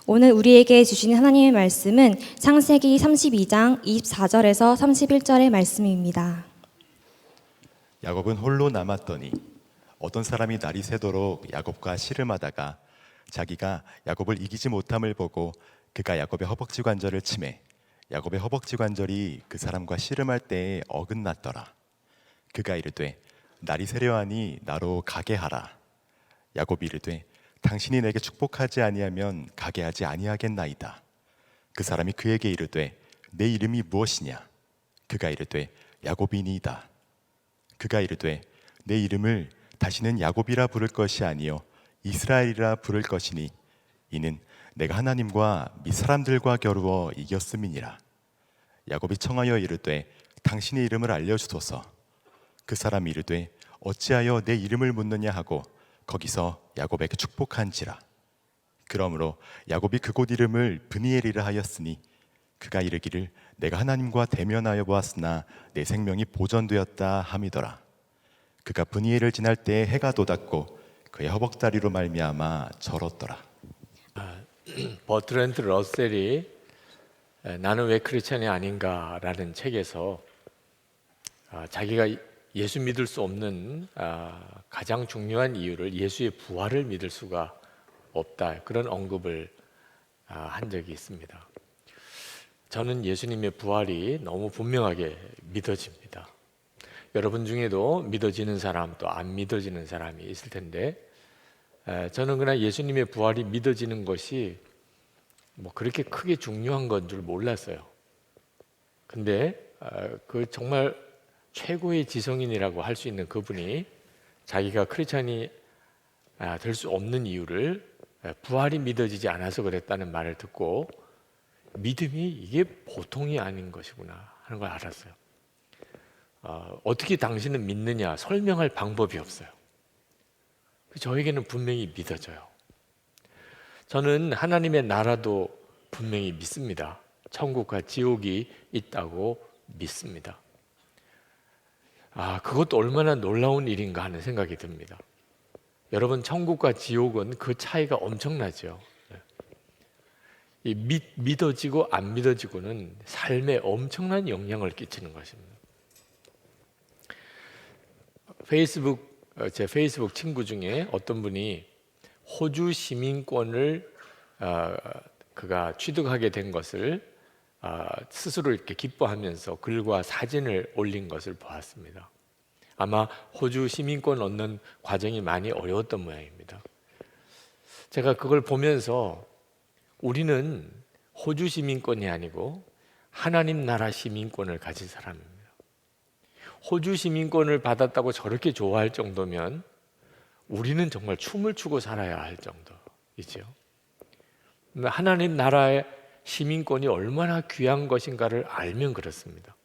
오늘 우리에게 주신 하나님의 말씀은 창세기 32장 24절에서 31절의 말씀입니다. 야곱은 홀로 남았더니 어떤 사람이 날이 새도록 야곱과 씨름하다가 자기가 야곱을 이기지 못함을 보고 그가 야곱의 허벅지 관절을 치매 야곱의 허벅지 관절이 그 사람과 씨름할 때에 어긋났더라. 그가 이르되 날이 새려하니 나로 가게 하라. 야곱이 이르되 당신이 내게 축복하지 아니하면 가게 하지 아니하겠나이다. 그 사람이 그에게 이르되 내 이름이 무엇이냐? 그가 이르되 야곱이니이다. 그가 이르되 내 이름을 다시는 야곱이라 부를 것이 아니요 이스라엘이라 부를 것이니 이는 내가 하나님과 및 사람들과 겨루어 이겼음이니라. 야곱이 청하여 이르되 당신의 이름을 알려주소서. 그 사람이 이르되 어찌하여 내 이름을 묻느냐 하고 거기서 야곱에게 축복한지라. 그러므로 야곱이 그곳 이름을 브니엘이라 하였으니 그가 이르기를 내가 하나님과 대면하여 보았으나 내 생명이 보전되었다 함이더라. 그가 브니엘을 지날 때에 해가 돋았고 그의 허벅다리로 말미암아 절었더라. 버트랜드 러셀이 나는 왜 크리스천이 아닌가라는 책에서 자기가 예수 믿을 수 없는 가장 중요한 이유를 예수의 부활을 믿을 수가 없다, 그런 언급을 한 적이 있습니다. 저는 예수님의 부활이 너무 분명하게 믿어집니다. 여러분 중에도 믿어지는 사람 또 안 믿어지는 사람이 있을 텐데 저는 그냥 예수님의 부활이 믿어지는 것이 뭐 그렇게 크게 중요한 건 줄 몰랐어요. 근데 그 정말 최고의 지성인이라고 할 수 있는 그분이 자기가 크리스찬이 될 수 없는 이유를 부활이 믿어지지 않아서 그랬다는 말을 듣고 믿음이 이게 보통이 아닌 것이구나 하는 걸 알았어요. 어떻게 당신은 믿느냐 설명할 방법이 없어요. 저에게는 분명히 믿어져요. 저는 하나님의 나라도 분명히 믿습니다. 천국과 지옥이 있다고 믿습니다. 그것도 얼마나 놀라운 일인가 하는 생각이 듭니다. 여러분, 천국과 지옥은 그 차이가 엄청나죠. 이 믿어지고 안 믿어지고는 삶에 엄청난 영향을 끼치는 것입니다. 제 페이스북 친구 중에 어떤 분이 호주 시민권을 그가 취득하게 된 것을 스스로 이렇게 기뻐하면서 글과 사진을 올린 것을 보았습니다. 아마 호주 시민권 얻는 과정이 많이 어려웠던 모양입니다. 제가 그걸 보면서 우리는 호주 시민권이 아니고 하나님 나라 시민권을 가진 사람입니다. 호주 시민권을 받았다고 저렇게 좋아할 정도면 우리는 정말 춤을 추고 살아야 할 정도이죠. 하나님 나라의 시민권이 얼마나 귀한 것인가를 알면 그렇습니다.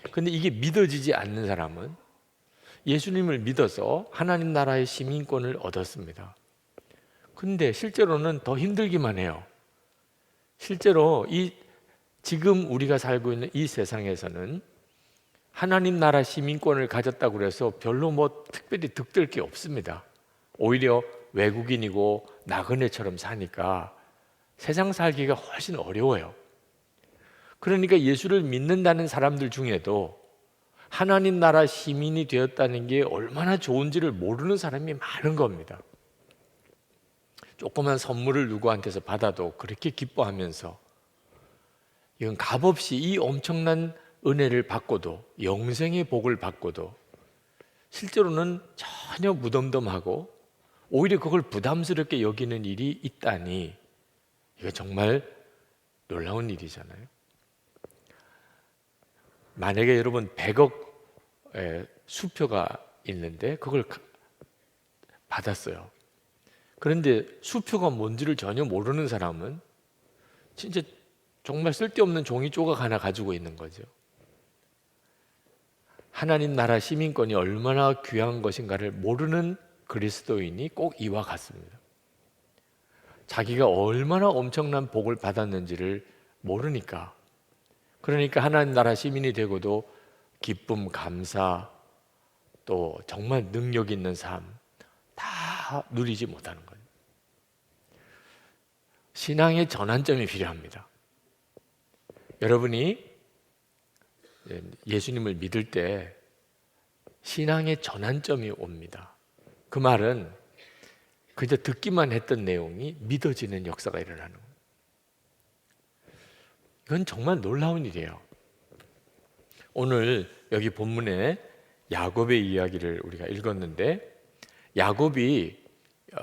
그런데 이게 믿어지지 않는 사람은 예수님을 믿어서 하나님 나라의 시민권을 얻었습니다. 근데 실제로는 더 힘들기만 해요. 실제로 지금 우리가 살고 있는 이 세상에서는 하나님 나라 시민권을 가졌다고 해서 별로 특별히 득될 게 없습니다. 오히려 외국인이고 나그네처럼 사니까 세상 살기가 훨씬 어려워요. 그러니까 예수를 믿는다는 사람들 중에도 하나님 나라 시민이 되었다는 게 얼마나 좋은지를 모르는 사람이 많은 겁니다. 조그만 선물을 누구한테서 받아도 그렇게 기뻐하면서 이건 값없이 이 엄청난 은혜를 받고도 영생의 복을 받고도 실제로는 전혀 무덤덤하고 오히려 그걸 부담스럽게 여기는 일이 있다니 이거 정말 놀라운 일이잖아요. 만약에 여러분 100억의 수표가 있는데 그걸 받았어요. 그런데 수표가 뭔지를 전혀 모르는 사람은 진짜 정말 쓸데없는 종이 조각 하나 가지고 있는 거죠. 하나님 나라 시민권이 얼마나 귀한 것인가를 모르는 그리스도인이 꼭 이와 같습니다. 자기가 얼마나 엄청난 복을 받았는지를 모르니까, 그러니까 하나님 나라 시민이 되고도 기쁨, 감사, 또 정말 능력 있는 삶 다 누리지 못하는 거예요. 신앙의 전환점이 필요합니다. 여러분이 예수님을 믿을 때 신앙의 전환점이 옵니다. 그 말은 그저 듣기만 했던 내용이 믿어지는 역사가 일어나는 거예요. 이건 정말 놀라운 일이에요. 오늘 여기 본문에 야곱의 이야기를 우리가 읽었는데, 야곱이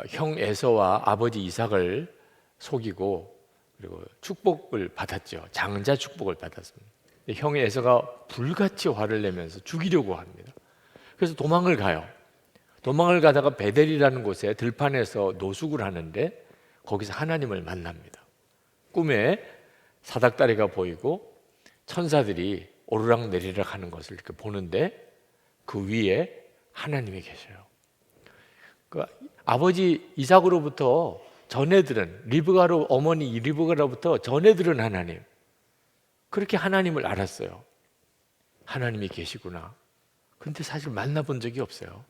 형 에서와 아버지 이삭을 속이고 그리고 축복을 받았죠. 장자 축복을 받았습니다. 형 에서가 불같이 화를 내면서 죽이려고 합니다. 그래서 도망을 가요. 도망을 가다가 베델이라는 곳에 들판에서 노숙을 하는데 거기서 하나님을 만납니다. 꿈에 사닥다리가 보이고 천사들이 오르락내리락 하는 것을 이렇게 보는데 그 위에 하나님이 계셔요. 그 아버지 이삭으로부터 전해들은, 리브가로, 어머니 리브가로부터 전해들은 하나님, 그렇게 하나님을 알았어요. 하나님이 계시구나. 근데 사실 만나본 적이 없어요.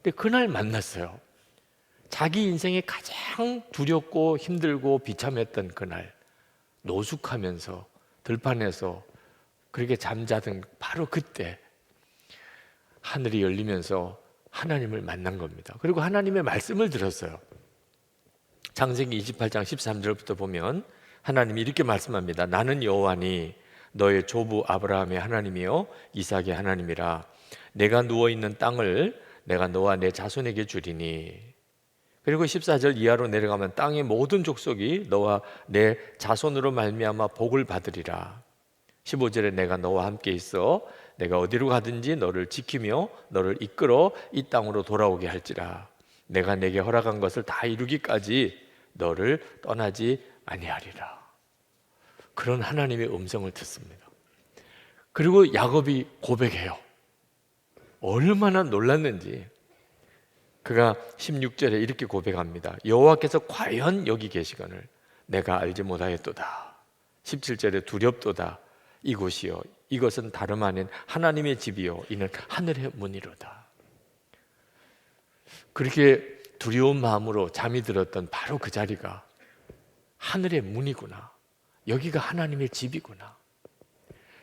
근데 그날 만났어요. 자기 인생에 가장 두렵고 힘들고 비참했던 그날, 노숙하면서 들판에서 그렇게 잠자던 바로 그때 하늘이 열리면서 하나님을 만난 겁니다. 그리고 하나님의 말씀을 들었어요. 창세기 28장 13절부터 보면 하나님이 이렇게 말씀합니다. 나는 여호와니 너의 조부 아브라함의 하나님이요 이삭의 하나님이라. 내가 누워있는 땅을 내가 너와 내 자손에게 주리니. 그리고 14절 이하로 내려가면 땅의 모든 족속이 너와 내 자손으로 말미암아 복을 받으리라. 15절에 내가 너와 함께 있어 내가 어디로 가든지 너를 지키며 너를 이끌어 이 땅으로 돌아오게 할지라. 내가 내게 허락한 것을 다 이루기까지 너를 떠나지 아니하리라. 그런 하나님의 음성을 듣습니다. 그리고 야곱이 고백해요. 얼마나 놀랐는지. 그가 16절에 이렇게 고백합니다. 여호와께서 과연 여기 계시거늘 내가 알지 못하였도다. 17절에 두렵도다. 이곳이요 이것은 다름 아닌 하나님의 집이요 이는 하늘의 문이로다. 그렇게 두려운 마음으로 잠이 들었던 바로 그 자리가 하늘의 문이구나. 여기가 하나님의 집이구나.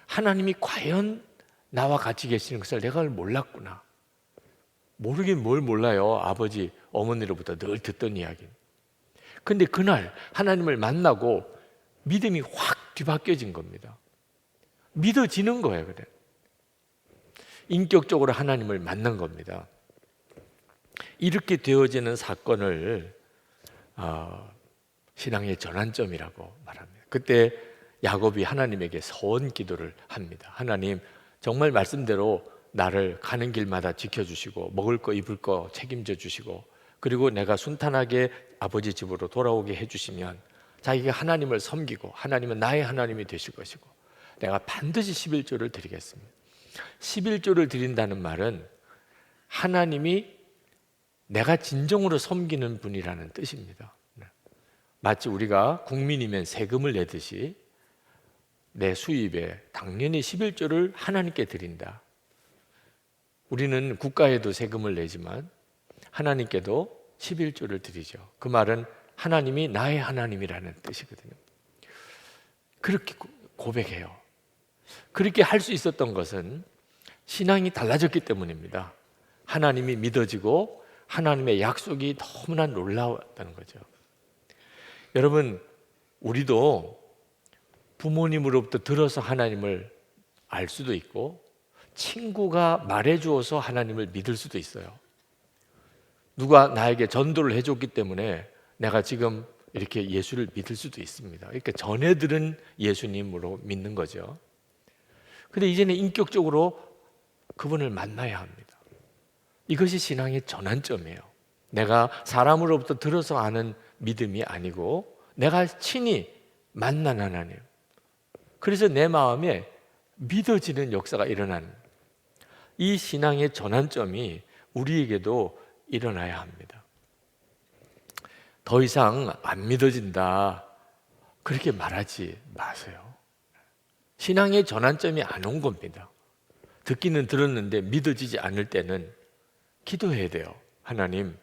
하나님이 과연 나와 같이 계시는 것을 내가 몰랐구나. 모르긴 뭘 몰라요. 아버지, 어머니로부터 늘 듣던 이야기. 근데 그날 하나님을 만나고 믿음이 확 뒤바뀌어진 겁니다. 믿어지는 거예요. 그래. 인격적으로 하나님을 만난 겁니다. 이렇게 되어지는 사건을 신앙의 전환점이라고 말합니다. 그때 야곱이 하나님에게 서원 기도를 합니다. 하나님, 정말 말씀대로 나를 가는 길마다 지켜주시고 먹을 거 입을 거 책임져 주시고 그리고 내가 순탄하게 아버지 집으로 돌아오게 해주시면 자기가 하나님을 섬기고 하나님은 나의 하나님이 되실 것이고 내가 반드시 11조를 드리겠습니다. 11조를 드린다는 말은 하나님이 내가 진정으로 섬기는 분이라는 뜻입니다. 마치 우리가 국민이면 세금을 내듯이 내 수입에 당연히 11조를 하나님께 드린다. 우리는 국가에도 세금을 내지만 하나님께도 11조를 드리죠. 그 말은 하나님이 나의 하나님이라는 뜻이거든요. 그렇게 고백해요. 그렇게 할 수 있었던 것은 신앙이 달라졌기 때문입니다. 하나님이 믿어지고 하나님의 약속이 너무나 놀라웠다는 거죠. 여러분, 우리도 부모님으로부터 들어서 하나님을 알 수도 있고 친구가 말해주어서 하나님을 믿을 수도 있어요. 누가 나에게 전도를 해줬기 때문에 내가 지금 이렇게 예수를 믿을 수도 있습니다. 이렇게 전해 들은 예수님으로 믿는 거죠. 근데 이제는 인격적으로 그분을 만나야 합니다. 이것이 신앙의 전환점이에요. 내가 사람으로부터 들어서 아는 믿음이 아니고 내가 친히 만난 하나님. 그래서 내 마음에 믿어지는 역사가 일어나는 이 신앙의 전환점이 우리에게도 일어나야 합니다. 더 이상 안 믿어진다 그렇게 말하지 마세요. 신앙의 전환점이 안 온 겁니다. 듣기는 들었는데 믿어지지 않을 때는 기도해야 돼요. 하나님,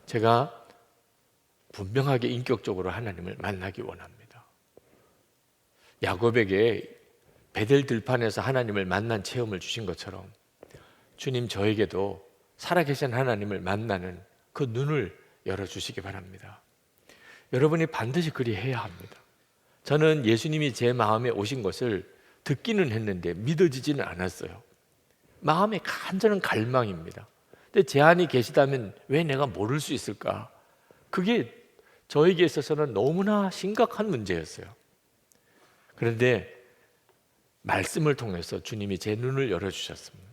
제가 분명하게 인격적으로 하나님을 만나기 원합니다. 야곱에게 베델 들판에서 하나님을 만난 체험을 주신 것처럼 주님 저에게도 살아계신 하나님을 만나는 그 눈을 열어주시기 바랍니다. 여러분이 반드시 그리해야 합니다. 저는 예수님이 제 마음에 오신 것을 듣기는 했는데 믿어지지는 않았어요. 마음의 간절한 갈망입니다. 근데 제 안에 계시다면 왜 내가 모를 수 있을까? 그게 저에게 있어서는 너무나 심각한 문제였어요. 그런데 말씀을 통해서 주님이 제 눈을 열어주셨습니다.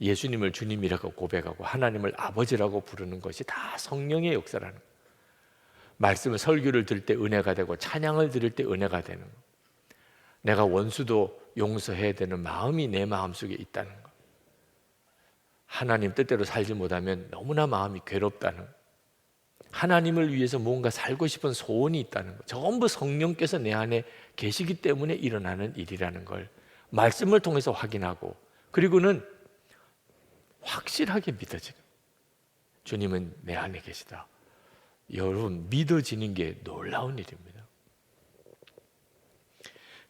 예수님을 주님이라고 고백하고 하나님을 아버지라고 부르는 것이 다 성령의 역사라는 거예요. 말씀을 설교를 들을 때 은혜가 되고 찬양을 들을 때 은혜가 되는 거. 내가 원수도 용서해야 되는 마음이 내 마음속에 있다는 거. 하나님 뜻대로 살지 못하면 너무나 마음이 괴롭다는 거. 하나님을 위해서 뭔가 살고 싶은 소원이 있다는 거. 전부 성령께서 내 안에 계시기 때문에 일어나는 일이라는 걸 말씀을 통해서 확인하고, 그리고는 확실하게 믿어지는, 주님은 내 안에 계시다. 여러분, 믿어지는 게 놀라운 일입니다.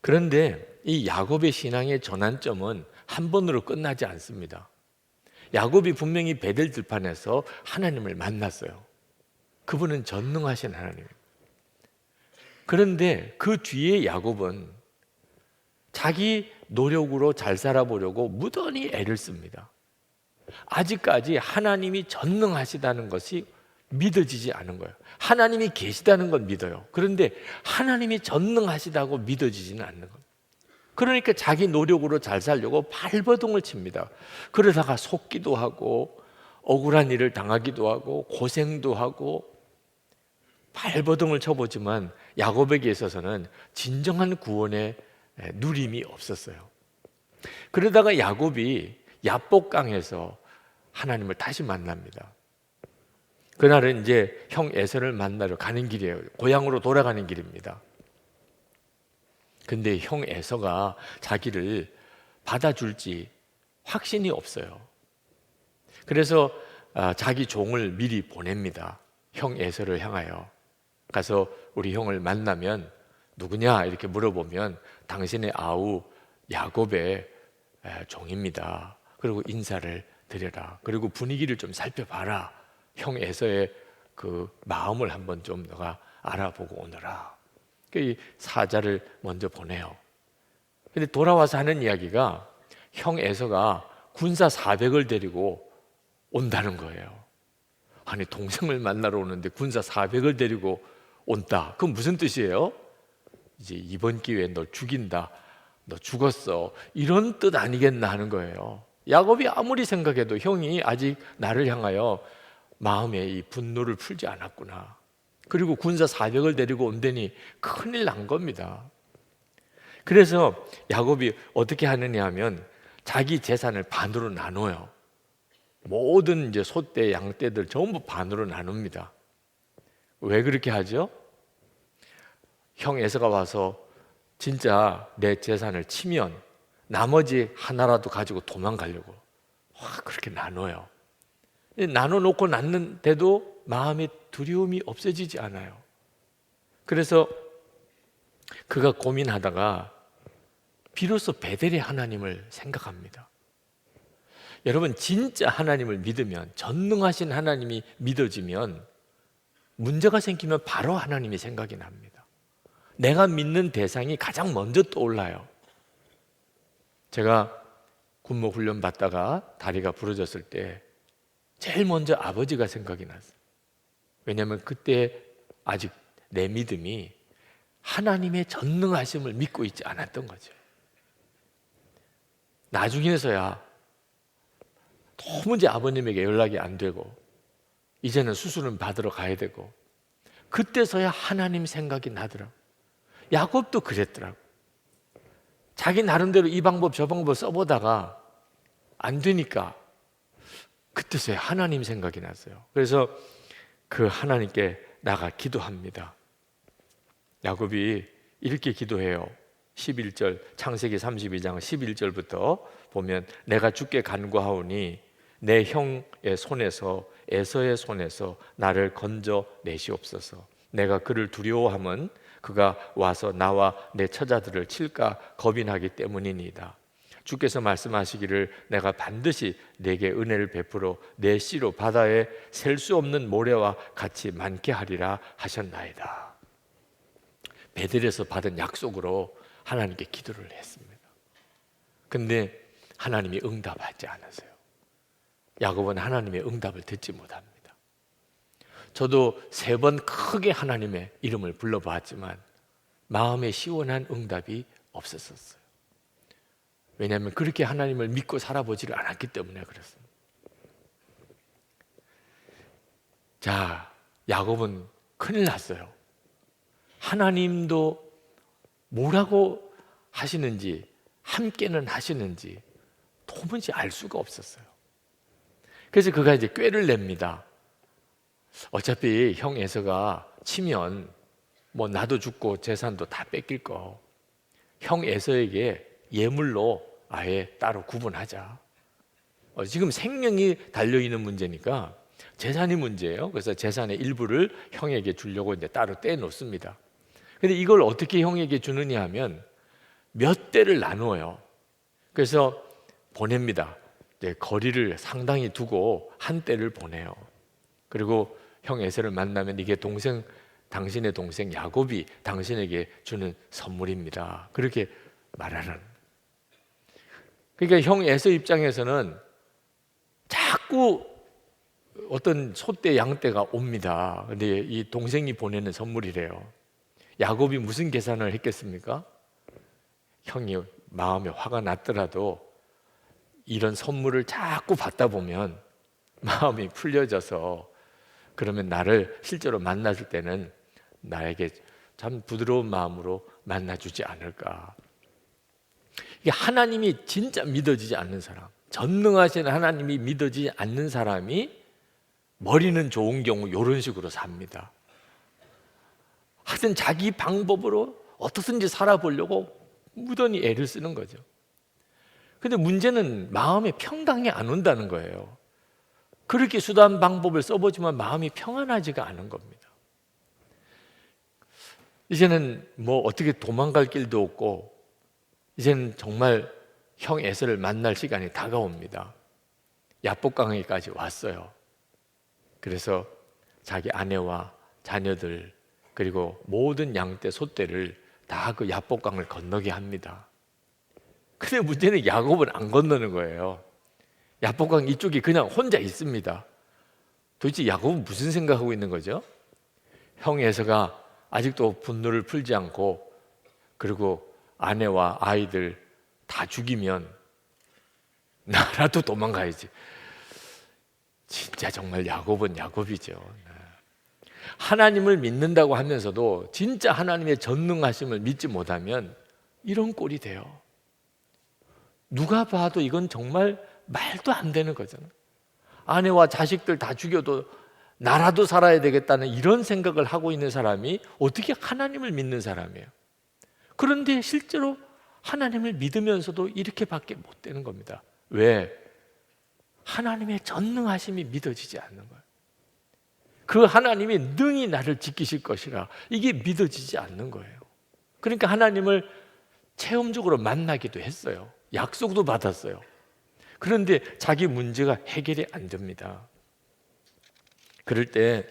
그런데 이 야곱의 신앙의 전환점은 한 번으로 끝나지 않습니다. 야곱이 분명히 베델 들판에서 하나님을 만났어요. 그분은 전능하신 하나님. 그런데 그 뒤에 야곱은 자기 노력으로 잘 살아보려고 무던히 애를 씁니다. 아직까지 하나님이 전능하시다는 것이 믿어지지 않은 거예요. 하나님이 계시다는 건 믿어요. 그런데 하나님이 전능하시다고 믿어지지는 않는 거예요. 그러니까 자기 노력으로 잘 살려고 발버둥을 칩니다. 그러다가 속기도 하고 억울한 일을 당하기도 하고 고생도 하고 발버둥을 쳐보지만 야곱에게 있어서는 진정한 구원의 누림이 없었어요. 그러다가 야곱이 야복강에서 하나님을 다시 만납니다. 그날은 이제 형 에서를 만나러 가는 길이에요. 고향으로 돌아가는 길입니다. 근데 형 에서가 자기를 받아줄지 확신이 없어요. 그래서 자기 종을 미리 보냅니다. 형 에서를 향하여 가서 우리 형을 만나면 누구냐 이렇게 물어보면 당신의 아우 야곱의 종입니다. 그리고 인사를 드려라. 그리고 분위기를 좀 살펴봐라. 형 에서의 그 마음을 한번 좀 너가 알아보고 오너라. 이 사자를 먼저 보내요. 근데 돌아와서 하는 이야기가 형 에서가 군사 400을 데리고 온다는 거예요. 아니, 동생을 만나러 오는데 군사 400을 데리고 온다. 그건 무슨 뜻이에요? 이제 이번 기회에 널 죽인다. 너 죽었어. 이런 뜻 아니겠나 하는 거예요. 야곱이 아무리 생각해도 형이 아직 나를 향하여 마음에 이 분노를 풀지 않았구나. 그리고 군사 400을 데리고 온다니 큰일 난 겁니다. 그래서 야곱이 어떻게 하느냐 하면 자기 재산을 반으로 나눠요. 모든 이제 소떼, 양떼들 전부 반으로 나눕니다. 왜 그렇게 하죠? 형 에서가 와서 진짜 내 재산을 치면 나머지 하나라도 가지고 도망가려고 그렇게 나눠요. 나눠놓고 났는데도 마음의 두려움이 없어지지 않아요. 그래서 그가 고민하다가 비로소 베델의 하나님을 생각합니다. 여러분, 진짜 하나님을 믿으면, 전능하신 하나님이 믿어지면 문제가 생기면 바로 하나님이 생각이 납니다. 내가 믿는 대상이 가장 먼저 떠올라요. 제가 군목 훈련 받다가 다리가 부러졌을 때 제일 먼저 아버지가 생각이 났어요. 왜냐하면 그때 아직 내 믿음이 하나님의 전능하심을 믿고 있지 않았던 거죠. 나중에서야 도무지 아버님에게 연락이 안 되고 이제는 수술은 받으러 가야 되고 그때서야 하나님 생각이 나더라고요. 야곱도 그랬더라고요. 자기 나름대로 이 방법 저 방법 써보다가 안 되니까 그때서야 하나님 생각이 났어요. 그래서 그 하나님께 나가 기도합니다. 야곱이 이렇게 기도해요. 11절, 창세기 32장 11절부터 보면 내가 주께 간구하오니 내 형의 손에서, 에서의 손에서 나를 건져 내시옵소서. 내가 그를 두려워함은 그가 와서 나와 내 처자들을 칠까 겁이 나기 때문이니이다. 주께서 말씀하시기를 내가 반드시 내게 은혜를 베풀어 내 씨로 바다에 셀 수 없는 모래와 같이 많게 하리라 하셨나이다. 베델에서 받은 약속으로 하나님께 기도를 했습니다. 근데 하나님이 응답하지 않으세요. 야곱은 하나님의 응답을 듣지 못합니다. 저도 3번 크게 하나님의 이름을 불러봤지만 마음에 시원한 응답이 없었어요. 왜냐하면 그렇게 하나님을 믿고 살아보지를 않았기 때문에 그렇습니다. 자, 야곱은 큰일 났어요. 하나님도 뭐라고 하시는지, 함께는 하시는지 도무지 알 수가 없었어요. 그래서 그가 이제 꾀를 냅니다. 어차피 형 에서가 치면 뭐 나도 죽고 재산도 다 뺏길 거, 형 에서에게 예물로 아예 따로 구분하자. 지금 생명이 달려있는 문제니까 재산이 문제예요. 그래서 재산의 일부를 형에게 주려고 이제 따로 떼놓습니다. 근데 이걸 어떻게 형에게 주느냐 하면 몇 대를 나누어요. 그래서 보냅니다. 이제 거리를 상당히 두고 한 대를 보내요. 그리고 형 에서를 만나면 이게 당신의 동생 야곱이 당신에게 주는 선물입니다. 그렇게 말하는. 그러니까 형 에서 입장에서는 자꾸 어떤 소떼 양떼가 옵니다. 근데 이 동생이 보내는 선물이래요. 야곱이 무슨 계산을 했겠습니까? 형이 마음에 화가 났더라도 이런 선물을 자꾸 받다 보면 마음이 풀려져서 그러면 나를 실제로 만나줄 때는 나에게 참 부드러운 마음으로 만나주지 않을까. 이게 하나님이 진짜 믿어지지 않는 사람, 전능하신 하나님이 믿어지지 않는 사람이 머리는 좋은 경우 이런 식으로 삽니다. 하여튼 자기 방법으로 어떻든지 살아보려고 무던히 애를 쓰는 거죠. 근데 문제는 마음에 평강이 안 온다는 거예요. 그렇게 수단 방법을 써보지만 마음이 평안하지가 않은 겁니다. 이제는 뭐 어떻게 도망갈 길도 없고 이제는 정말 형 에서를 만날 시간이 다가옵니다. 야복강에까지 왔어요. 그래서 자기 아내와 자녀들 그리고 모든 양떼 소떼를 다 그 야복강을 건너게 합니다. 근데 문제는 야곱은 안 건너는 거예요. 야복강 이쪽이 그냥 혼자 있습니다. 도대체 야곱은 무슨 생각하고 있는 거죠? 형 에서가 아직도 분노를 풀지 않고 그리고 아내와 아이들 다 죽이면 나라도 도망가야지. 진짜 정말 야곱은 야곱이죠. 하나님을 믿는다고 하면서도 진짜 하나님의 전능하심을 믿지 못하면 이런 꼴이 돼요. 누가 봐도 이건 정말 말도 안 되는 거잖아요. 아내와 자식들 다 죽여도 나라도 살아야 되겠다는 이런 생각을 하고 있는 사람이 어떻게 하나님을 믿는 사람이에요? 그런데 실제로 하나님을 믿으면서도 이렇게밖에 못 되는 겁니다. 왜? 하나님의 전능하심이 믿어지지 않는 거예요. 그 하나님이 능히 나를 지키실 것이라 이게 믿어지지 않는 거예요. 그러니까 하나님을 체험적으로 만나기도 했어요. 약속도 받았어요. 그런데 자기 문제가 해결이 안 됩니다. 그럴 때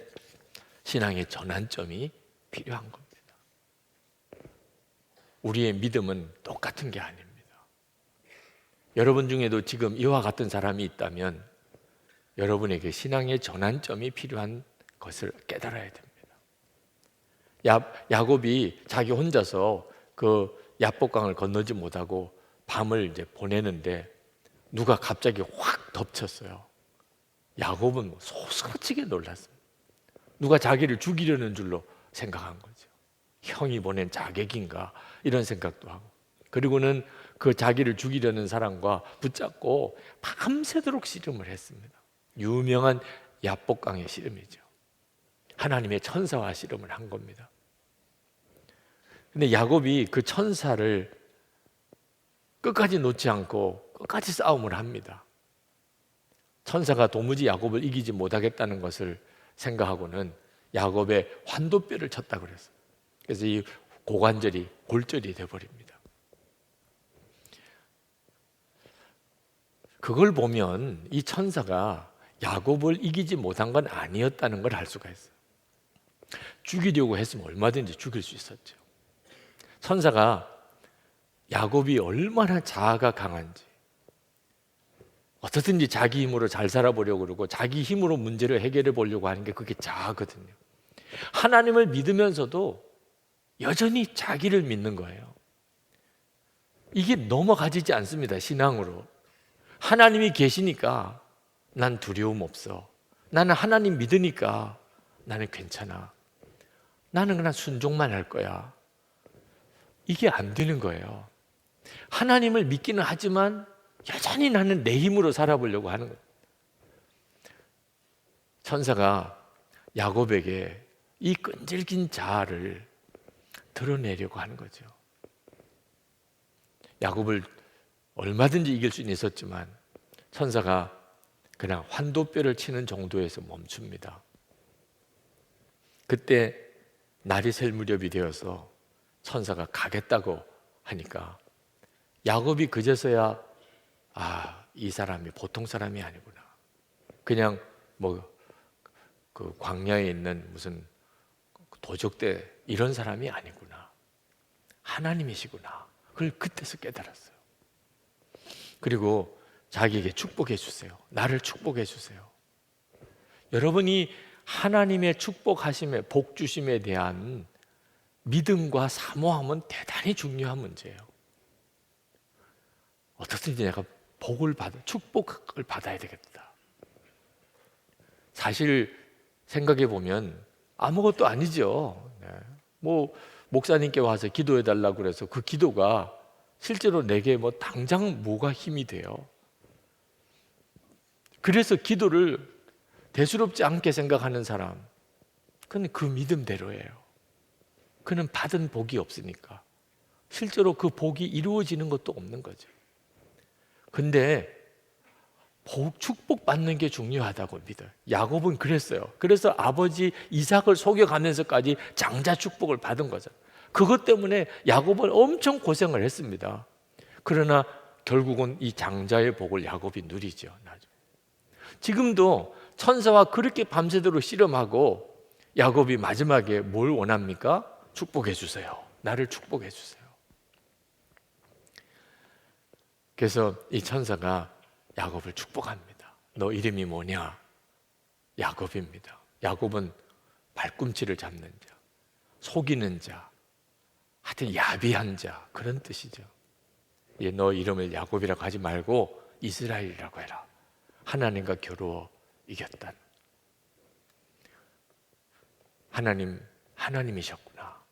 신앙의 전환점이 필요한 겁니다. 우리의 믿음은 똑같은 게 아닙니다. 여러분 중에도 지금 이와 같은 사람이 있다면 여러분에게 신앙의 전환점이 필요한 것을 깨달아야 됩니다. 야곱이 자기 혼자서 그 야복강을 건너지 못하고 밤을 이제 보내는데 누가 갑자기 확 덮쳤어요. 야곱은 소스라치게 놀랐습니다. 누가 자기를 죽이려는 줄로 생각한 거죠. 형이 보낸 자객인가 이런 생각도 하고, 그리고는 그 자기를 죽이려는 사람과 붙잡고 밤새도록 씨름을 했습니다. 유명한 야복강의 씨름이죠. 하나님의 천사와 씨름을 한 겁니다. 근데 야곱이 그 천사를 끝까지 놓지 않고 끝까지 싸움을 합니다. 천사가 도무지 야곱을 이기지 못하겠다는 것을 생각하고는 야곱의 환도뼈를 쳤다 그랬어요. 그래서 이 고관절이 골절이 되어버립니다. 그걸 보면 이 천사가 야곱을 이기지 못한 건 아니었다는 걸 알 수가 있어요. 죽이려고 했으면 얼마든지 죽일 수 있었죠. 천사가 야곱이 얼마나 자아가 강한지, 어떻든지 자기 힘으로 잘 살아보려고 그러고 자기 힘으로 문제를 해결해 보려고 하는 게 그게 자아거든요. 하나님을 믿으면서도 여전히 자기를 믿는 거예요. 이게 넘어가지지 않습니다. 신앙으로 하나님이 계시니까 난 두려움 없어, 나는 하나님 믿으니까 나는 괜찮아, 나는 그냥 순종만 할 거야. 이게 안 되는 거예요. 하나님을 믿기는 하지만 여전히 나는 내 힘으로 살아보려고 하는 거예요. 천사가 야곱에게 이 끈질긴 자아를 드러내려고 하는 거죠. 야곱을 얼마든지 이길 수는 있었지만 천사가 그냥 환도뼈를 치는 정도에서 멈춥니다. 그때 날이 셀 무렵이 되어서 천사가 가겠다고 하니까 야곱이 그제서야 이 사람이 보통 사람이 아니구나. 그냥 그 광야에 있는 무슨 도적대 이런 사람이 아니구나. 하나님이시구나. 그걸 그때서 깨달았어요. 그리고 자기에게 축복해 주세요. 나를 축복해 주세요. 여러분이 하나님의 축복하심에, 복 주심에 대한 믿음과 사모함은 대단히 중요한 문제예요. 어떻든지 내가 축복을 받아야 되겠다. 사실 생각해 보면 아무것도 아니죠. 목사님께 와서 기도해 달라고 그래서 그 기도가 실제로 내게 당장 뭐가 힘이 돼요. 그래서 기도를 대수롭지 않게 생각하는 사람, 그건 그 믿음대로예요. 그는 받은 복이 없으니까 실제로 그 복이 이루어지는 것도 없는 거죠. 근데 축복받는 게 중요하다고 믿어요. 야곱은 그랬어요. 그래서 아버지 이삭을 속여가면서까지 장자 축복을 받은 거죠. 그것 때문에 야곱은 엄청 고생을 했습니다. 그러나 결국은 이 장자의 복을 야곱이 누리죠. 나중에. 지금도 천사와 그렇게 밤새도록 씨름하고 야곱이 마지막에 뭘 원합니까? 축복해 주세요. 나를 축복해 주세요. 그래서 이 천사가 야곱을 축복합니다. 너 이름이 뭐냐? 야곱입니다. 야곱은 발꿈치를 잡는 자, 속이는 자, 하여튼 야비한 자, 그런 뜻이죠. 너 이름을 야곱이라고 하지 말고 이스라엘이라고 해라. 하나님과 겨루어 이겼다. 하나님이셨구나.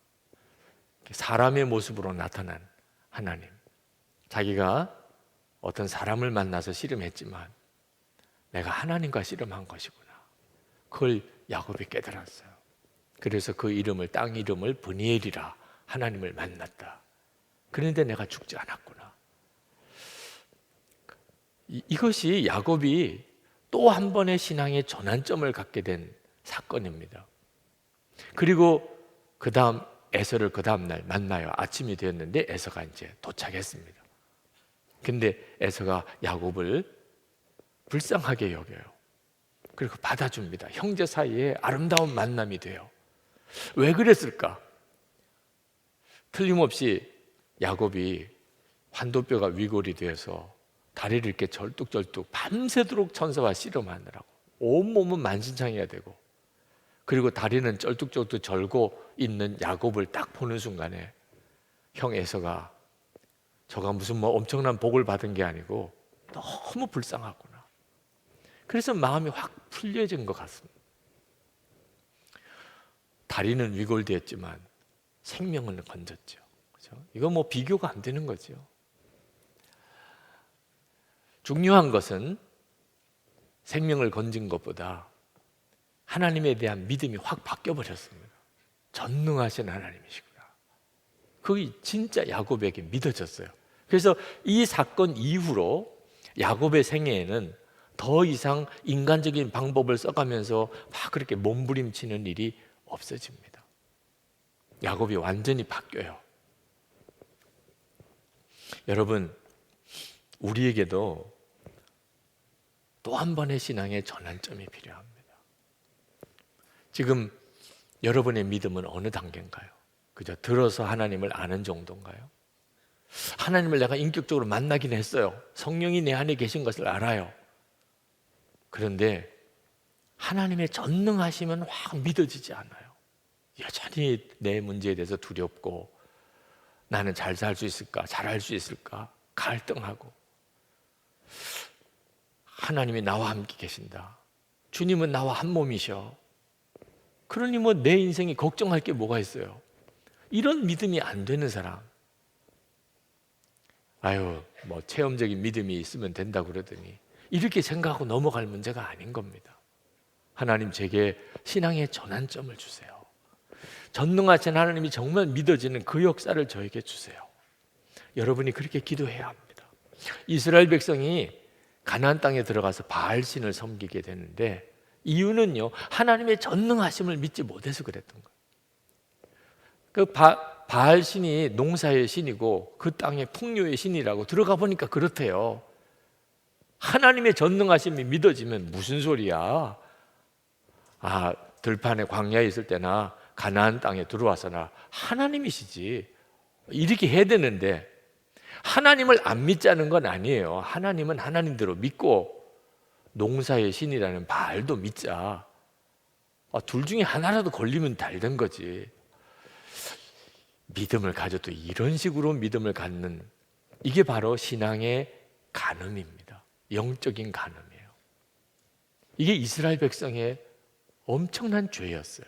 사람의 모습으로 나타난 하나님. 자기가 어떤 사람을 만나서 씨름했지만 내가 하나님과 씨름한 것이구나. 그걸 야곱이 깨달았어요. 그래서 그 이름을, 땅 이름을 브니엘이라, 하나님을 만났다. 그런데 내가 죽지 않았구나. 이것이 야곱이 또 한 번의 신앙의 전환점을 갖게 된 사건입니다. 그리고 에서를 그 다음 날 만나요. 아침이 되었는데 에서가 이제 도착했습니다. 근데 에서가 야곱을 불쌍하게 여겨요. 그리고 받아줍니다. 형제 사이에 아름다운 만남이 돼요. 왜 그랬을까? 틀림없이 야곱이 환도뼈가 위골이 되어서 다리를 이렇게 절뚝절뚝 밤새도록 천사와 씨름하느라고 온몸은 만신창이가 되고, 그리고 다리는 쩔뚝쩔뚝 절고 있는 야곱을 딱 보는 순간에 형 에서가 저가 무슨 엄청난 복을 받은 게 아니고 너무 불쌍하구나. 그래서 마음이 확 풀려진 것 같습니다. 다리는 위골되었지만 생명을 건졌죠. 그렇죠? 이거 비교가 안 되는 거죠. 중요한 것은 생명을 건진 것보다 하나님에 대한 믿음이 확 바뀌어버렸습니다. 전능하신 하나님이시구나. 그게 진짜 야곱에게 믿어졌어요. 그래서 이 사건 이후로 야곱의 생애에는 더 이상 인간적인 방법을 써가면서 막 그렇게 몸부림치는 일이 없어집니다. 야곱이 완전히 바뀌어요. 여러분, 우리에게도 또 한 번의 신앙의 전환점이 필요합니다. 지금 여러분의 믿음은 어느 단계인가요? 그저 들어서 하나님을 아는 정도인가요? 하나님을 내가 인격적으로 만나긴 했어요. 성령이 내 안에 계신 것을 알아요. 그런데 하나님의 전능하심은 확 믿어지지 않아요. 여전히 내 문제에 대해서 두렵고, 나는 잘 살 수 있을까? 잘할 수 있을까? 갈등하고, 하나님이 나와 함께 계신다. 주님은 나와 한 몸이셔. 그러니 뭐 내 인생이 걱정할 게 뭐가 있어요? 이런 믿음이 안 되는 사람, 아유, 뭐 체험적인 믿음이 있으면 된다고 그러더니 이렇게 생각하고 넘어갈 문제가 아닌 겁니다. 하나님, 제게 신앙의 전환점을 주세요. 전능하신 하나님이 정말 믿어지는 그 역사를 저에게 주세요. 여러분이 그렇게 기도해야 합니다. 이스라엘 백성이 가나안 땅에 들어가서 바알신을 섬기게 되는데, 이유는요, 하나님의 전능하심을 믿지 못해서 그랬던 거예요. 그 바알신이 농사의 신이고 그 땅의 풍요의 신이라고 들어가 보니까 그렇대요. 하나님의 전능하심이 믿어지면 무슨 소리야? 아, 들판에 광야에 있을 때나 가나안 땅에 들어와서나 하나님이시지, 이렇게 해야 되는데, 하나님을 안 믿자는 건 아니에요. 하나님은 하나님대로 믿고 농사의 신이라는 바알도 믿자. 둘 중에 하나라도 걸리면 잘 된 거지. 믿음을 가져도 이런 식으로 믿음을 갖는, 이게 바로 신앙의 간음입니다. 영적인 간음이에요. 이게 이스라엘 백성의 엄청난 죄였어요.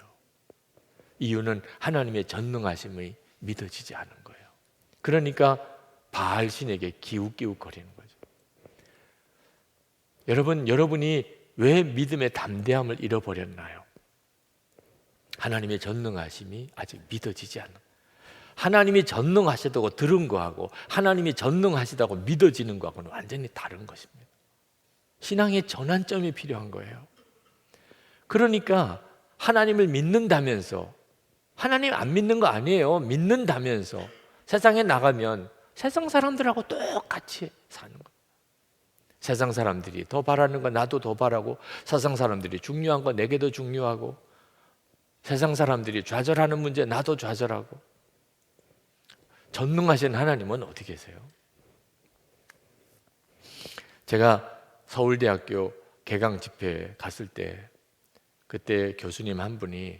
이유는 하나님의 전능하심이 믿어지지 않은 거예요. 그러니까 바알신에게 기웃기웃거리는 거죠. 여러분이 왜 믿음의 담대함을 잃어버렸나요? 하나님의 전능하심이 아직 믿어지지 않는 거예요. 하나님이 전능하시다고 들은 거하고 하나님이 전능하시다고 믿어지는 거하고는 완전히 다른 것입니다. 신앙의 전환점이 필요한 거예요. 그러니까 하나님을 믿는다면서, 하나님 안 믿는 거 아니에요. 믿는다면서 세상에 나가면 세상 사람들하고 똑같이 사는 거예요. 세상 사람들이 더 바라는 거 나도 더 바라고, 세상 사람들이 중요한 거 내게 더 중요하고, 세상 사람들이 좌절하는 문제 나도 좌절하고. 전능하신 하나님은 어디 계세요? 제가 서울대학교 개강 집회 갔을 때, 그때 교수님 한 분이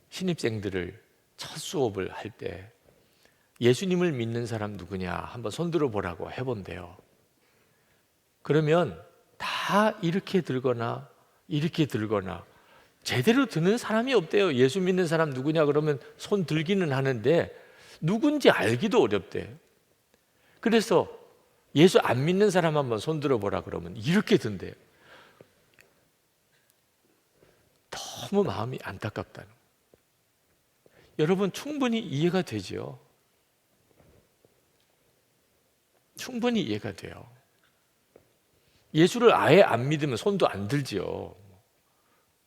신입생들을 첫 수업을 할 때 예수님을 믿는 사람 누구냐 한번 손들어 보라고 해본대요. 그러면 다 이렇게 들거나 이렇게 들거나 제대로 드는 사람이 없대요. 예수 믿는 사람 누구냐 그러면 손 들기는 하는데 누군지 알기도 어렵대. 그래서 예수 안 믿는 사람 한번 손 들어보라 그러면 이렇게 든대요. 너무 마음이 안타깝다는 거예요. 여러분, 충분히 이해가 되죠. 충분히 이해가 돼요. 예수를 아예 안 믿으면 손도 안 들죠.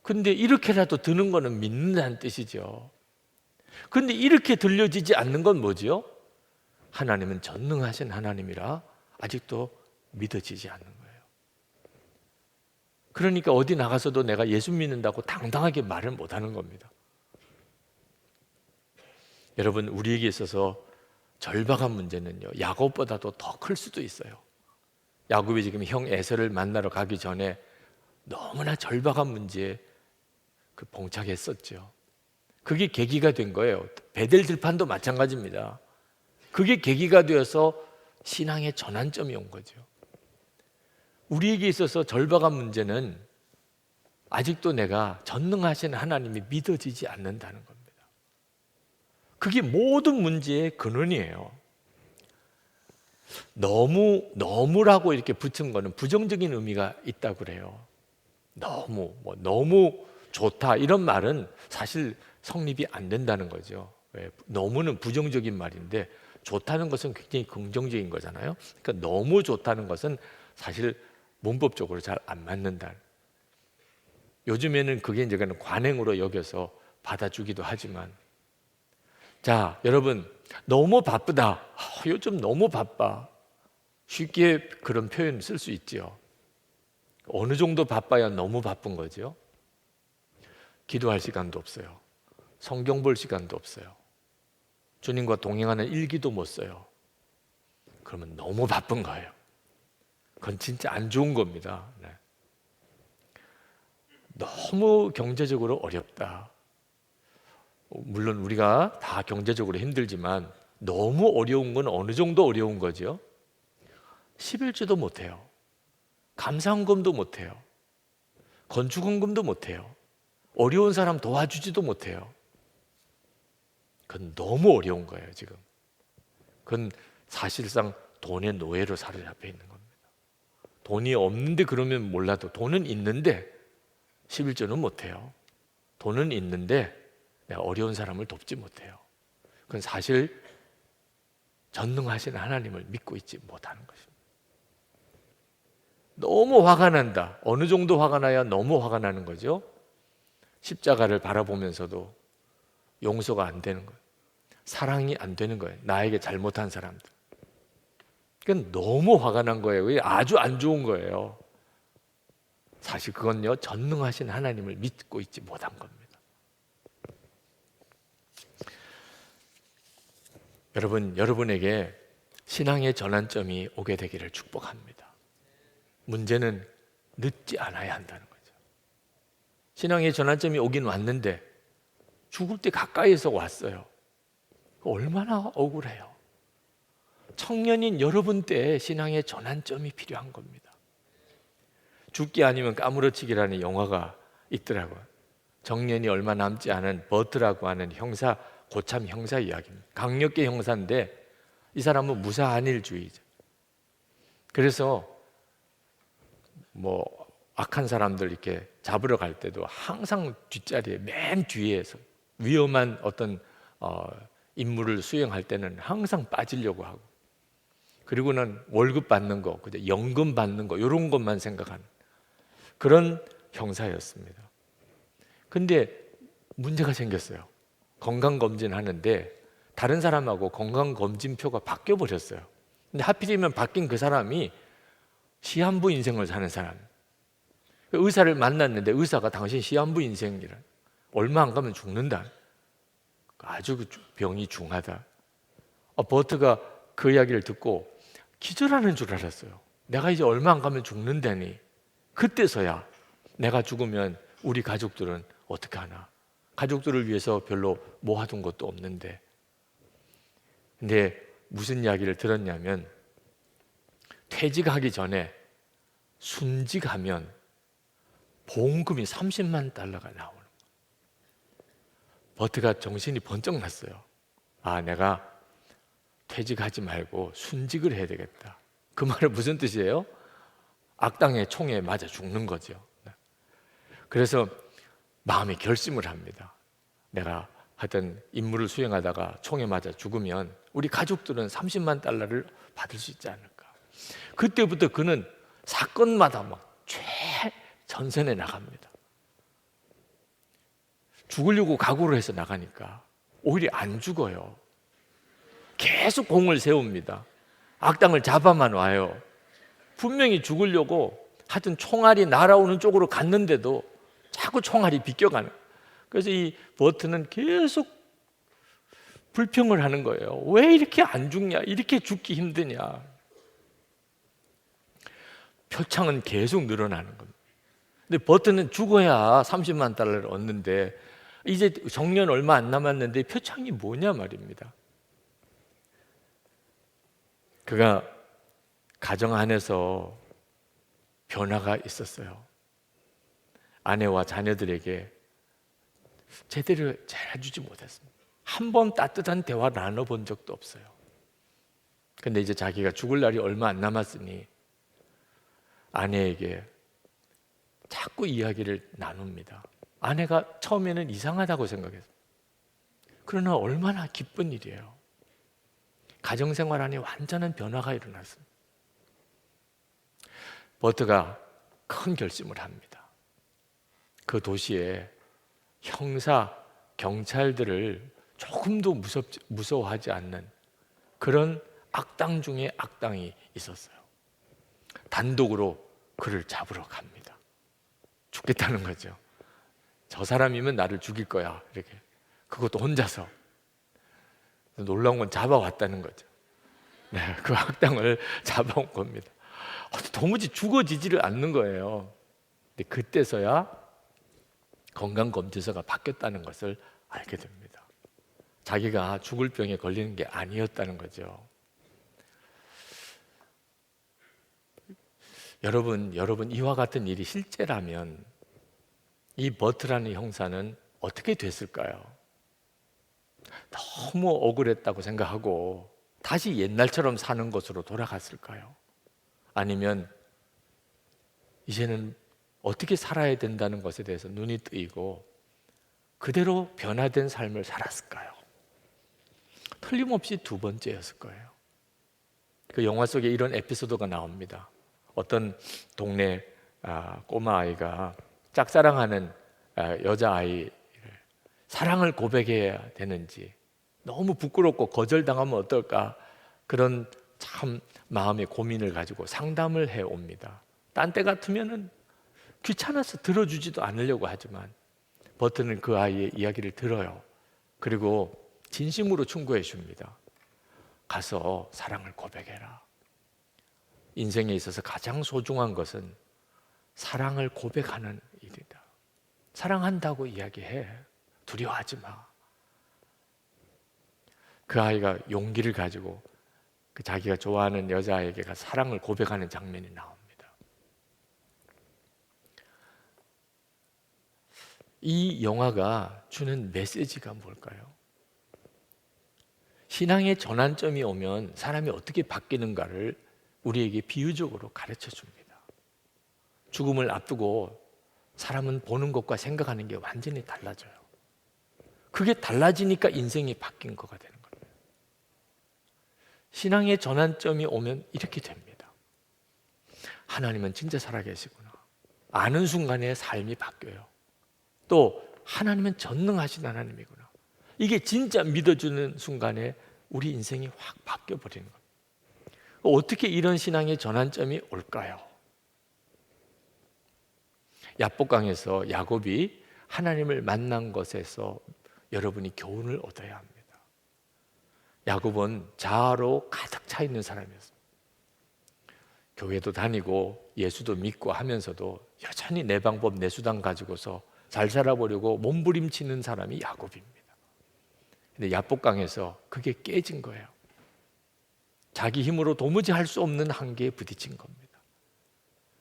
근데 이렇게라도 드는 거는 믿는다는 뜻이죠. 근데 이렇게 들려지지 않는 건 뭐지요? 하나님은 전능하신 하나님이라 아직도 믿어지지 않는 거예요. 그러니까 어디 나가서도 내가 예수 믿는다고 당당하게 말을 못하는 겁니다. 여러분, 우리에게 있어서 절박한 문제는요, 야곱보다도 더 클 수도 있어요. 야곱이 지금 형 에서를 만나러 가기 전에 너무나 절박한 문제에 봉착했었죠. 그게 계기가 된 거예요. 베델 들판도 마찬가지입니다. 그게 계기가 되어서 신앙의 전환점이 온 거죠. 우리에게 있어서 절박한 문제는 아직도 내가 전능하신 하나님이 믿어지지 않는다는 겁니다. 그게 모든 문제의 근원이에요. 너무라고 이렇게 붙은 거는 부정적인 의미가 있다고 그래요. 너무 좋다 이런 말은 사실 성립이 안 된다는 거죠. 왜? 너무는 부정적인 말인데 좋다는 것은 굉장히 긍정적인 거잖아요. 그러니까 너무 좋다는 것은 사실 문법적으로 잘 안 맞는다. 요즘에는 그게 이제 관행으로 여겨서 받아주기도 하지만, 자, 여러분, 너무 바쁘다. 요즘 너무 바빠. 쉽게 그런 표현 쓸 수 있지요. 어느 정도 바빠야 너무 바쁜 거죠. 기도할 시간도 없어요. 성경 볼 시간도 없어요. 주님과 동행하는 일기도 못 써요. 그러면 너무 바쁜 거예요. 그건 진짜 안 좋은 겁니다. 네. 너무 경제적으로 어렵다. 물론 우리가 다 경제적으로 힘들지만 너무 어려운 건 어느 정도 어려운 거죠? 11주도 못해요. 감사헌금도 못해요. 건축헌금도 못해요. 어려운 사람 도와주지도 못해요. 그건 너무 어려운 거예요, 지금. 그건 사실상 돈의 노예로 사로잡혀 있는 겁니다. 돈이 없는데 그러면 몰라도 돈은 있는데 11조는 못해요. 돈은 있는데 내가 어려운 사람을 돕지 못해요. 그건 사실 전능하신 하나님을 믿고 있지 못하는 것입니다. 너무 화가 난다. 어느 정도 화가 나야 너무 화가 나는 거죠. 십자가를 바라보면서도 용서가 안 되는 거예요. 사랑이 안 되는 거예요. 나에게 잘못한 사람들. 그건 너무 화가 난 거예요. 아주 안 좋은 거예요. 사실 그건요, 전능하신 하나님을 믿고 있지 못한 겁니다. 여러분, 여러분에게 신앙의 전환점이 오게 되기를 축복합니다. 문제는 늦지 않아야 한다는 거죠. 신앙의 전환점이 오긴 왔는데 죽을 때 가까이에서 왔어요. 얼마나 억울해요. 청년인 여러분 때에 신앙의 전환점이 필요한 겁니다. 죽기 아니면 까무러치기라는 영화가 있더라고요. 정년이 얼마 남지 않은 버트라고 하는 형사, 고참 형사 이야기입니다. 강력계 형사인데 이 사람은 무사한일주의자. 그래서 뭐 악한 사람들 이렇게 잡으러 갈 때도 항상 뒷자리에 맨 뒤에서 위험한 어떤 임무를 수행할 때는 항상 빠지려고 하고, 그리고는 월급 받는 거, 연금 받는 거 이런 것만 생각하는 그런 형사였습니다. 근데 문제가 생겼어요. 건강검진 하는데 다른 사람하고 건강검진표가 바뀌어 버렸어요. 근데 하필이면 바뀐 그 사람이 시한부 인생을 사는 사람. 의사를 만났는데 의사가 당신 시한부 인생이라, 얼마 안 가면 죽는다. 아주 병이 중하다. 버트가 그 이야기를 듣고 기절하는 줄 알았어요. 내가 이제 얼마 안 가면 죽는다니. 그때서야 내가 죽으면 우리 가족들은 어떻게 하나. 가족들을 위해서 별로 모아둔 것도 없는데. 근데 무슨 이야기를 들었냐면 퇴직하기 전에 순직하면 보험금이 30만 달러가 나오는 거예요. 버트가 정신이 번쩍 났어요. 아, 내가 퇴직하지 말고 순직을 해야 되겠다. 그 말은 무슨 뜻이에요? 악당의 총에 맞아 죽는 거죠. 그래서 마음의 결심을 합니다. 내가 하여튼 임무를 수행하다가 총에 맞아 죽으면 우리 가족들은 30만 달러를 받을 수 있지 않을까. 그때부터 그는 사건마다 막 최전선에 나갑니다. 죽으려고 각오를 해서 나가니까 오히려 안 죽어요. 계속 공을 세웁니다. 악당을 잡아만 와요. 분명히 죽으려고 하여튼 총알이 날아오는 쪽으로 갔는데도 자꾸 총알이 비껴가는. 그래서 이 버트는 계속 불평을 하는 거예요. 왜 이렇게 안 죽냐? 이렇게 죽기 힘드냐? 표창은 계속 늘어나는 겁니다. 근데 버트는 죽어야 30만 달러를 얻는데 이제 정년 얼마 안 남았는데 표창이 뭐냐 말입니다. 그가 가정 안에서 변화가 있었어요. 아내와 자녀들에게 제대로 잘해주지 못했습니다. 한 번 따뜻한 대화 나눠본 적도 없어요. 근데 이제 자기가 죽을 날이 얼마 안 남았으니 아내에게 자꾸 이야기를 나눕니다. 아내가 처음에는 이상하다고 생각했어요. 그러나 얼마나 기쁜 일이에요. 가정생활 안에 완전한 변화가 일어났습니다. 버트가 큰 결심을 합니다. 그 도시에 형사, 경찰들을 조금도 무서워하지 않는 그런 악당 중에 악당이 있었어요. 단독으로 그를 잡으러 갑니다. 죽겠다는 거죠. 저 사람이면 나를 죽일 거야, 이렇게. 그것도 혼자서. 놀라운 건 잡아왔다는 거죠. 네, 그 악당을 잡아온 겁니다. 도무지 죽어지지를 않는 거예요. 근데 그때서야 건강검진서가 바뀌었다는 것을 알게 됩니다. 자기가 죽을 병에 걸리는 게 아니었다는 거죠. 여러분 이와 같은 일이 실제라면 이 버트라는 형사는 어떻게 됐을까요? 너무 억울했다고 생각하고 다시 옛날처럼 사는 것으로 돌아갔을까요? 아니면 이제는 어떻게 살아야 된다는 것에 대해서 눈이 뜨이고 그대로 변화된 삶을 살았을까요? 틀림없이 두 번째였을 거예요. 그 영화 속에 이런 에피소드가 나옵니다. 어떤 동네 꼬마 아이가 짝사랑하는 여자아이를 사랑을 고백해야 되는지 너무 부끄럽고 거절당하면 어떨까, 그런 참 마음의 고민을 가지고 상담을 해옵니다. 딴 때 같으면은 귀찮아서 들어주지도 않으려고 하지만 버튼은 그 아이의 이야기를 들어요. 그리고 진심으로 충고해 줍니다. 가서 사랑을 고백해라. 인생에 있어서 가장 소중한 것은 사랑을 고백하는 일이다. 사랑한다고 이야기해. 두려워하지 마. 그 아이가 용기를 가지고 그 자기가 좋아하는 여자에게 사랑을 고백하는 장면이 나옵니다. 이 영화가 주는 메시지가 뭘까요? 신앙의 전환점이 오면 사람이 어떻게 바뀌는가를 우리에게 비유적으로 가르쳐 줍니다. 죽음을 앞두고 사람은 보는 것과 생각하는 게 완전히 달라져요. 그게 달라지니까 인생이 바뀐 거가 되는 거예요. 신앙의 전환점이 오면 이렇게 됩니다. 하나님은 진짜 살아계시구나. 아는 순간에 삶이 바뀌어요. 또 하나님은 전능하신 하나님이구나. 이게 진짜 믿어주는 순간에 우리 인생이 확 바뀌어버리는 거예요. 어떻게 이런 신앙의 전환점이 올까요? 야복강에서 야곱이 하나님을 만난 것에서 여러분이 교훈을 얻어야 합니다. 야곱은 자아로 가득 차 있는 사람이었어요. 교회도 다니고 예수도 믿고 하면서도 여전히 내 방법 내 수단 가지고서 잘 살아보려고 몸부림치는 사람이 야곱입니다. 근데 야복강에서 그게 깨진 거예요. 자기 힘으로 도무지 할 수 없는 한계에 부딪힌 겁니다.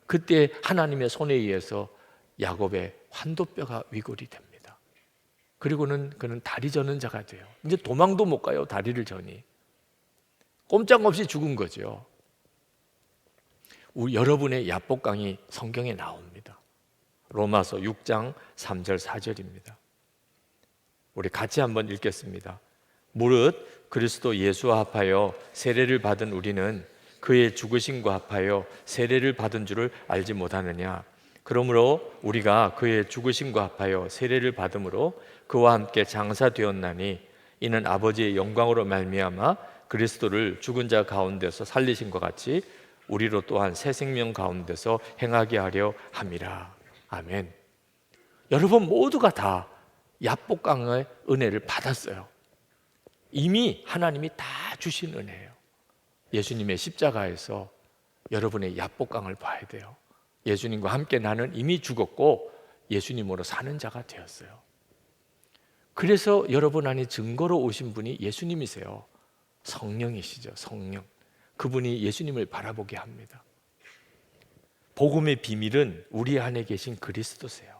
그때 하나님의 손에 의해서 야곱의 환도뼈가 위골이 됩니다. 그리고는 그는 다리 저는 자가 돼요. 이제 도망도 못 가요. 다리를 저니 꼼짝없이 죽은 거죠. 여러분의 야복강이 성경에 나옵니다. 로마서 6장 3절 4절입니다. 우리 같이 한번 읽겠습니다. 무릇 그리스도 예수와 합하여 세례를 받은 우리는 그의 죽으심과 합하여 세례를 받은 줄을 알지 못하느냐. 그러므로 우리가 그의 죽으심과 합하여 세례를 받음으로 그와 함께 장사되었나니 이는 아버지의 영광으로 말미암아 그리스도를 죽은 자 가운데서 살리신 것 같이 우리로 또한 새 생명 가운데서 행하게 하려 함이라. 아멘. 여러분 모두가 다 야복강의 은혜를 받았어요. 이미 하나님이 다 주신 은혜예요. 예수님의 십자가에서 여러분의 야복강을 봐야 돼요. 예수님과 함께 나는 이미 죽었고 예수님으로 사는 자가 되었어요. 그래서 여러분 안에 증거로 오신 분이 예수님이세요. 성령이시죠. 성령. 그분이 예수님을 바라보게 합니다. 복음의 비밀은 우리 안에 계신 그리스도세요.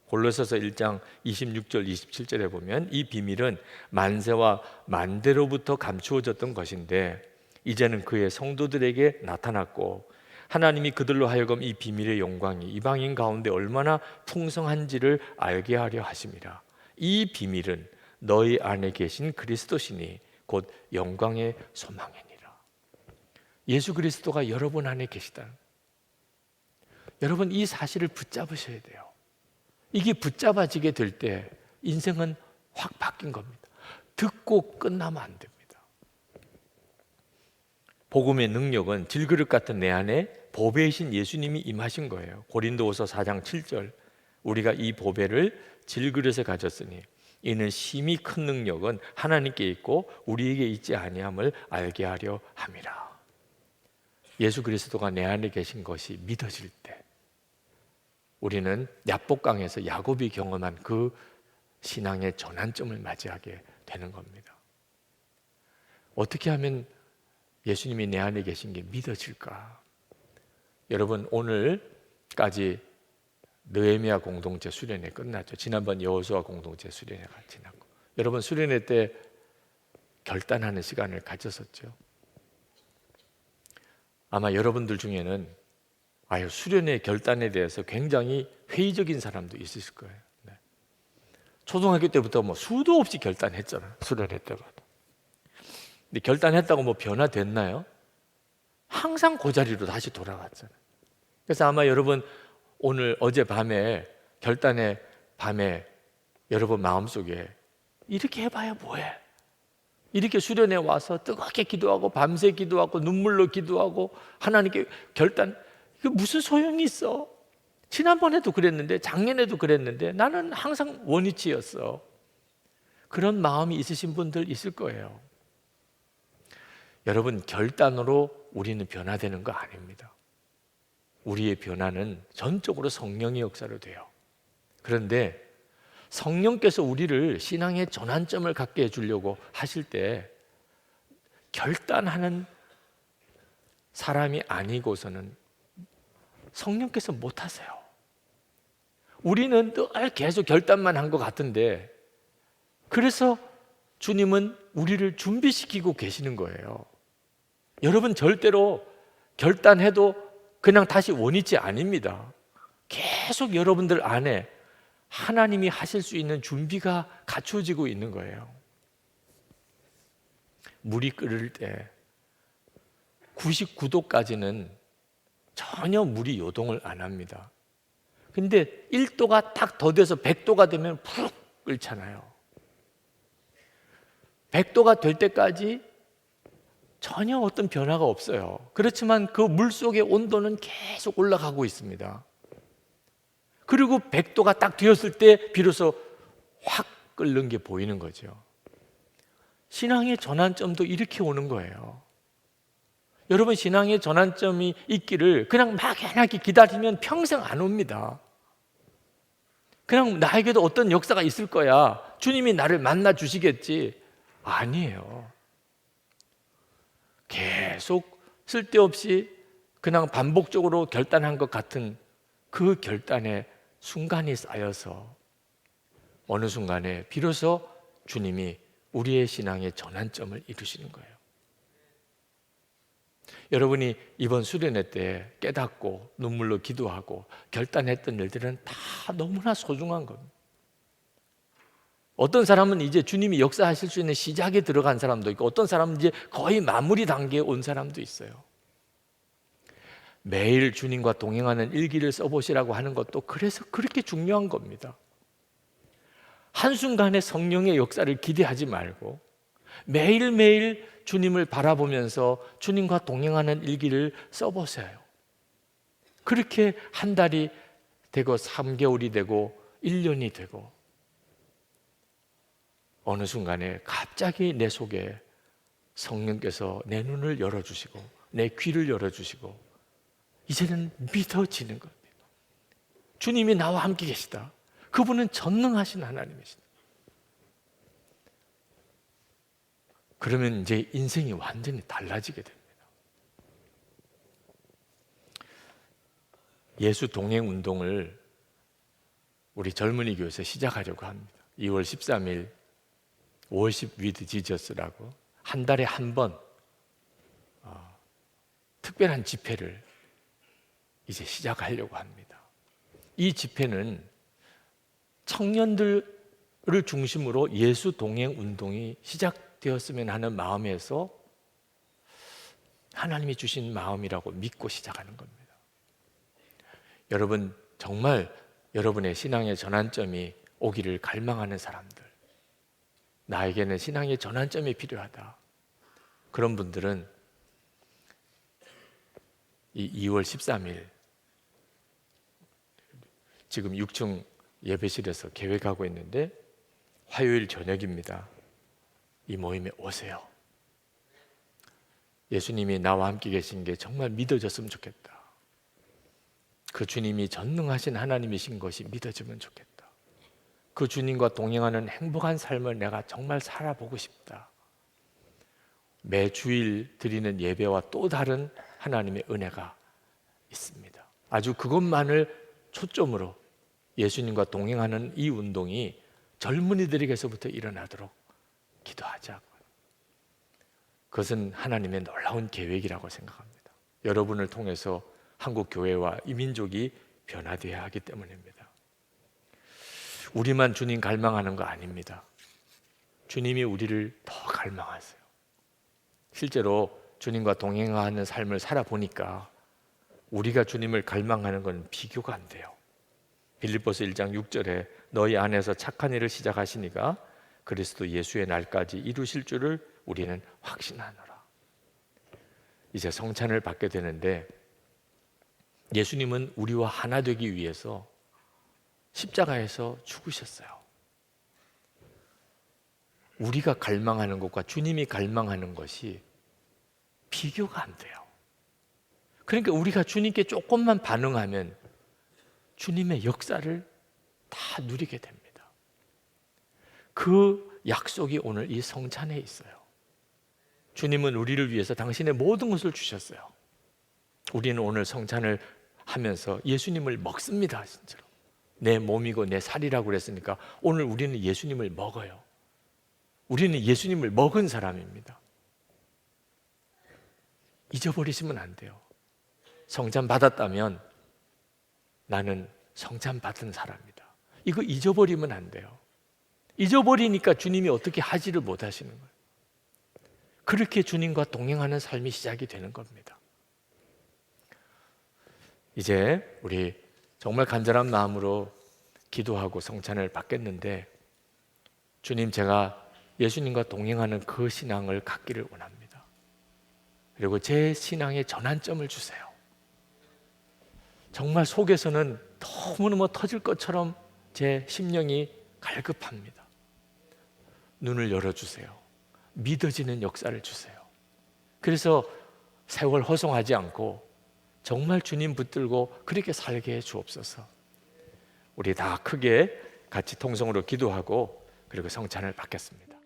골로새서 1장 26절 27절에 보면 이 비밀은 만세와 만대로부터 감추어졌던 것인데 이제는 그의 성도들에게 나타났고 하나님이 그들로 하여금 이 비밀의 영광이 이방인 가운데 얼마나 풍성한지를 알게 하려 하심이라. 이 비밀은 너희 안에 계신 그리스도시니 곧 영광의 소망이니라. 예수 그리스도가 여러분 안에 계시다는, 여러분, 이 사실을 붙잡으셔야 돼요. 이게 붙잡아지게 될 때 인생은 확 바뀐 겁니다. 듣고 끝나면 안 됩니다. 복음의 능력은 질그릇 같은 내 안에 보배이신 예수님이 임하신 거예요. 고린도후서 4장 7절, 우리가 이 보배를 질그릇에 가졌으니 이는 심히 큰 능력은 하나님께 있고 우리에게 있지 아니함을 알게 하려 함이라. 예수 그리스도가 내 안에 계신 것이 믿어질 때 우리는 야복강에서 야곱이 경험한 그 신앙의 전환점을 맞이하게 되는 겁니다. 어떻게 하면 예수님이 내 안에 계신 게 믿어질까? 여러분, 오늘까지 느헤미야 공동체 수련회 끝났죠. 지난번 여호수아 공동체 수련회가 지났고, 여러분 수련회 때 결단하는 시간을 가졌었죠. 아마 여러분들 중에는 수련회 결단에 대해서 굉장히 회의적인 사람도 있으실 거예요. 네. 초등학교 때부터 수도 없이 결단했잖아요. 수련회 때부터. 근데 결단했다고 변화됐나요? 항상 그 자리로 다시 돌아갔잖아요. 그래서 아마 여러분 오늘 어젯밤에 결단의 밤에 여러분 마음속에 이렇게 해봐야 뭐해? 이렇게 수련회 와서 뜨겁게 기도하고 밤새 기도하고 눈물로 기도하고 하나님께 결단, 이게 무슨 소용이 있어? 지난번에도 그랬는데 작년에도 그랬는데 나는 항상 원위치였어. 그런 마음이 있으신 분들 있을 거예요. 여러분, 결단으로 우리는 변화되는 거 아닙니다. 우리의 변화는 전적으로 성령의 역사로 돼요. 그런데 성령께서 우리를 신앙의 전환점을 갖게 해주려고 하실 때 결단하는 사람이 아니고서는 성령께서 못하세요. 우리는 늘 계속 결단만 한 것 같은데, 그래서 주님은 우리를 준비시키고 계시는 거예요. 여러분, 절대로 결단해도 그냥 다시 원위치 아닙니다. 계속 여러분들 안에 하나님이 하실 수 있는 준비가 갖춰지고 있는 거예요. 물이 끓을 때 99도까지는 전혀 물이 요동을 안 합니다. 근데 1도가 딱 더뎌서 100도가 되면 푹 끓잖아요. 100도가 될 때까지 전혀 어떤 변화가 없어요. 그렇지만 그 물 속의 온도는 계속 올라가고 있습니다. 그리고 100도가 딱 되었을 때 비로소 확 끓는 게 보이는 거죠. 신앙의 전환점도 이렇게 오는 거예요. 여러분, 신앙의 전환점이 있기를 그냥 막연하게 기다리면 평생 안 옵니다. 그냥 나에게도 어떤 역사가 있을 거야, 주님이 나를 만나 주시겠지. 아니에요. 계속 쓸데없이 그냥 반복적으로 결단한 것 같은 그 결단의 순간이 쌓여서 어느 순간에 비로소 주님이 우리의 신앙의 전환점을 이루시는 거예요. 여러분이 이번 수련회 때 깨닫고 눈물로 기도하고 결단했던 일들은 다 너무나 소중한 겁니다. 어떤 사람은 이제 주님이 역사하실 수 있는 시작에 들어간 사람도 있고, 어떤 사람은 이제 거의 마무리 단계에 온 사람도 있어요. 매일 주님과 동행하는 일기를 써보시라고 하는 것도 그래서 그렇게 중요한 겁니다. 한순간에 성령의 역사를 기대하지 말고 매일매일 주님을 바라보면서 주님과 동행하는 일기를 써보세요. 그렇게 한 달이 되고 3개월이 되고 1년이 되고 어느 순간에 갑자기 내 속에 성령께서 내 눈을 열어주시고 내 귀를 열어주시고 이제는 믿어지는 겁니다. 주님이 나와 함께 계시다. 그분은 전능하신 하나님이시다. 그러면 이제 인생이 완전히 달라지게 됩니다. 예수 동행 운동을 우리 젊은이 교회에서 시작하려고 합니다. 2월 13일 Worship with Jesus라고 한 달에 한 번 특별한 집회를 이제 시작하려고 합니다. 이 집회는 청년들을 중심으로 예수 동행 운동이 시작되었으면 하는 마음에서 하나님이 주신 마음이라고 믿고 시작하는 겁니다. 여러분 정말 여러분의 신앙의 전환점이 오기를 갈망하는 사람들, 나에게는 신앙의 전환점이 필요하다, 그런 분들은 이 2월 13일 지금 6층 예배실에서 계획하고 있는데 화요일 저녁입니다. 이 모임에 오세요. 예수님이 나와 함께 계신 게 정말 믿어졌으면 좋겠다. 그 주님이 전능하신 하나님이신 것이 믿어지면 좋겠다. 그 주님과 동행하는 행복한 삶을 내가 정말 살아보고 싶다. 매 주일 드리는 예배와 또 다른 하나님의 은혜가 있습니다. 아주 그것만을 초점으로 예수님과 동행하는 이 운동이 젊은이들에게서부터 일어나도록 기도하자고요. 그것은 하나님의 놀라운 계획이라고 생각합니다. 여러분을 통해서 한국 교회와 이 민족이 변화되어야 하기 때문입니다. 우리만 주님 갈망하는 거 아닙니다. 주님이 우리를 더 갈망하세요. 실제로 주님과 동행하는 삶을 살아보니까 우리가 주님을 갈망하는 건 비교가 안 돼요. 빌립보서 1장 6절에 너희 안에서 착한 일을 시작하시니가 그리스도 예수의 날까지 이루실 줄을 우리는 확신하노라. 이제 성찬을 받게 되는데 예수님은 우리와 하나 되기 위해서 십자가에서 죽으셨어요. 우리가 갈망하는 것과 주님이 갈망하는 것이 비교가 안 돼요. 그러니까 우리가 주님께 조금만 반응하면 주님의 역사를 다 누리게 됩니다. 그 약속이 오늘 이 성찬에 있어요. 주님은 우리를 위해서 당신의 모든 것을 주셨어요. 우리는 오늘 성찬을 하면서 예수님을 먹습니다. 진짜로 내 몸이고 내 살이라고 그랬으니까 오늘 우리는 예수님을 먹어요. 우리는 예수님을 먹은 사람입니다. 잊어버리시면 안 돼요. 성찬 받았다면 나는 성찬 받은 사람이다. 이거 잊어버리면 안 돼요. 잊어버리니까 주님이 어떻게 하지를 못하시는 거예요. 그렇게 주님과 동행하는 삶이 시작이 되는 겁니다. 이제 우리 정말 간절한 마음으로 기도하고 성찬을 받겠는데 주님, 제가 예수님과 동행하는 그 신앙을 갖기를 원합니다. 그리고 제 신앙의 전환점을 주세요. 정말 속에서는 너무너무 터질 것처럼 제 심령이 갈급합니다. 눈을 열어주세요. 믿어지는 역사를 주세요. 그래서 세월 허송하지 않고 정말 주님 붙들고 그렇게 살게 해 주옵소서. 우리 다 크게 같이 통성으로 기도하고 그리고 성찬을 받겠습니다.